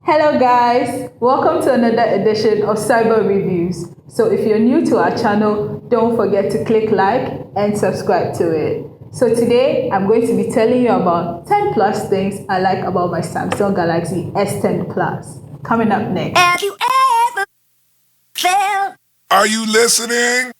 Hello guys, welcome to another edition of Cyber Reviews. So if you're new to our channel, don't forget to click like and subscribe to it. So today I'm going to be telling you about 10 plus things I like about my Samsung Galaxy S10 Plus. Coming up next. Have you ever felt? Are you listening?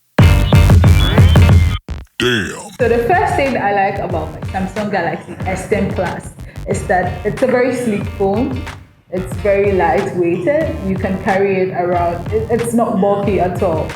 Damn. So the first thing I like about my Samsung Galaxy S10 Plus is that it's a very sleek phone. It's very lightweighted. You can carry it around. It's not bulky at all.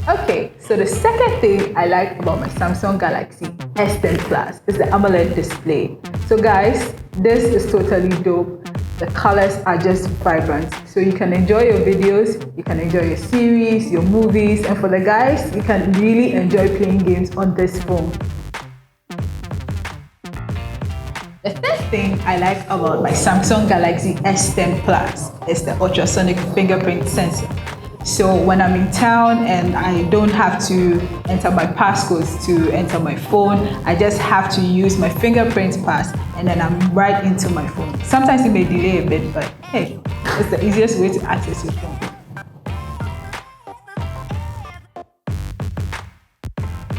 Okay, so the second thing I like about my Samsung Galaxy S10 Plus is the AMOLED display. So guys, this is totally dope. The colors are just vibrant. So you can enjoy your videos, you can enjoy your series, your movies, and for the guys, you can really enjoy playing games on this phone. The third thing I like about my Samsung Galaxy S10 Plus is the ultrasonic fingerprint sensor. So when I'm in town and I don't have to enter my passcodes to enter my phone, I just have to use my fingerprint pass and then I'm right into my phone. Sometimes it may delay a bit, but hey, it's the easiest way to access your phone.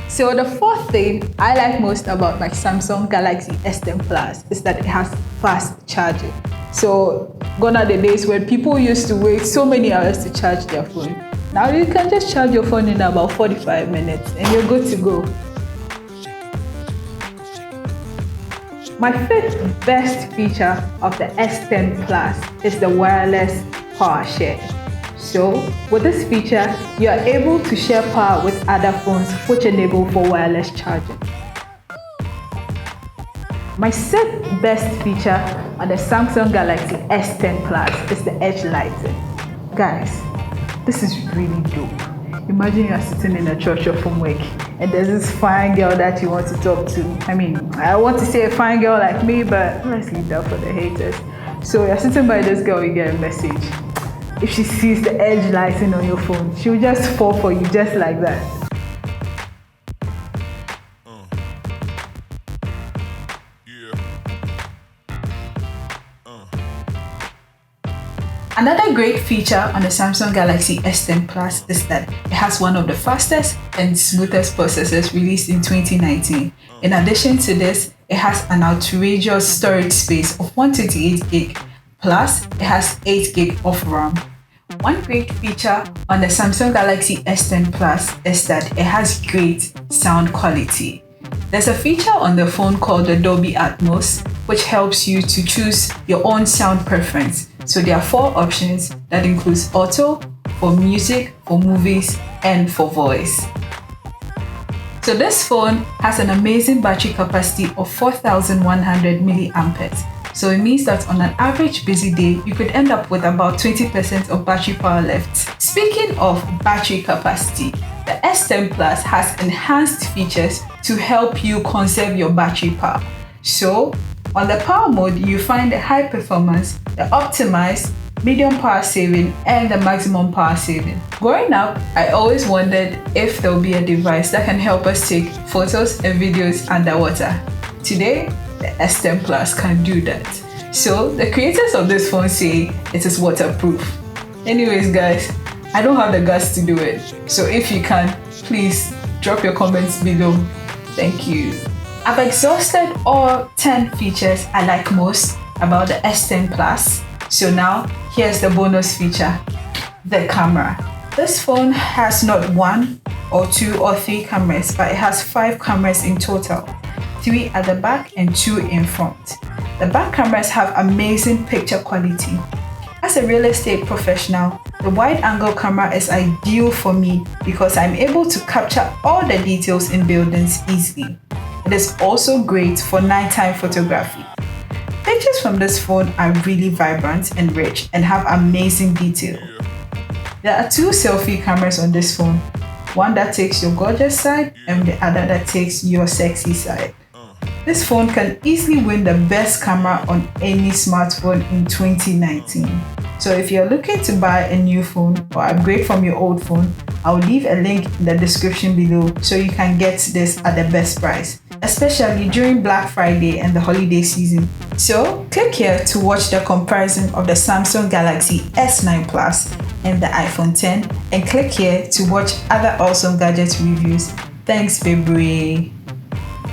So the fourth thing I like most about my Samsung Galaxy S10 Plus is that it has fast charging. So gone are the days when people used to wait so many hours to charge their phone. Now you can just charge your phone in about 45 minutes and you're good to go. My fifth best feature of the S10 Plus is the wireless power share. So with this feature, you are able to share power with other phones which enable for wireless charging. My sixth best feature on the Samsung Galaxy S10 Plus is the Edgelight. Guys, this is really dope. Imagine you are sitting in a church or from work and there's this fine girl that you want to talk to. I mean, I want to say a fine girl like me, but let's leave that for the haters. So you're sitting by this girl, you get a message. If she sees the edge lighting on your phone, she'll just fall for you just like that. Another great feature on the Samsung Galaxy S10 Plus is that it has one of the fastest and smoothest processors released in 2019. In addition to this, it has an outrageous storage space of 128 gig, plus it has 8 gig of RAM. One great feature on the Samsung Galaxy S10 Plus is that it has great sound quality. There's a feature on the phone called the Dolby Atmos, which helps you to choose your own sound preference. So there are 4 options that includes auto, for music, for movies, and for voice. So this phone has an amazing battery capacity of 4,100 milliamperes. So it means that on an average busy day, you could end up with about 20% of battery power left. Speaking of battery capacity, the S10 Plus has enhanced features to help you conserve your battery power. So on the power mode, you find the high performance, the optimized, medium power saving, and the maximum power saving. Growing up, I always wondered if there will be a device that can help us take photos and videos underwater. Today, the S10 Plus can do that. So the creators of this phone say it is waterproof. Anyways guys, I don't have the guts to do it. So if you can, please drop your comments below. Thank you. I've exhausted all 10 features I like most about the S10 Plus. So now here's the bonus feature, the camera. This phone has not 1 or 2 or 3 cameras, but it has 5 cameras in total. 3 at the back and 2 in front. The back cameras have amazing picture quality. As a real estate professional, the wide-angle camera is ideal for me because I'm able to capture all the details in buildings easily. It is also great for nighttime photography. Pictures from this phone are really vibrant and rich and have amazing detail. There are 2 selfie cameras on this phone, one that takes your gorgeous side and the other that takes your sexy side. This phone can easily win the best camera on any smartphone in 2019. So if you're looking to buy a new phone or upgrade from your old phone, I'll leave a link in the description below so you can get this at the best price, especially during Black Friday and the holiday season. So click here to watch the comparison of the Samsung Galaxy S9 Plus and the iPhone 10, and click here to watch other awesome gadget reviews. Thanks, baby.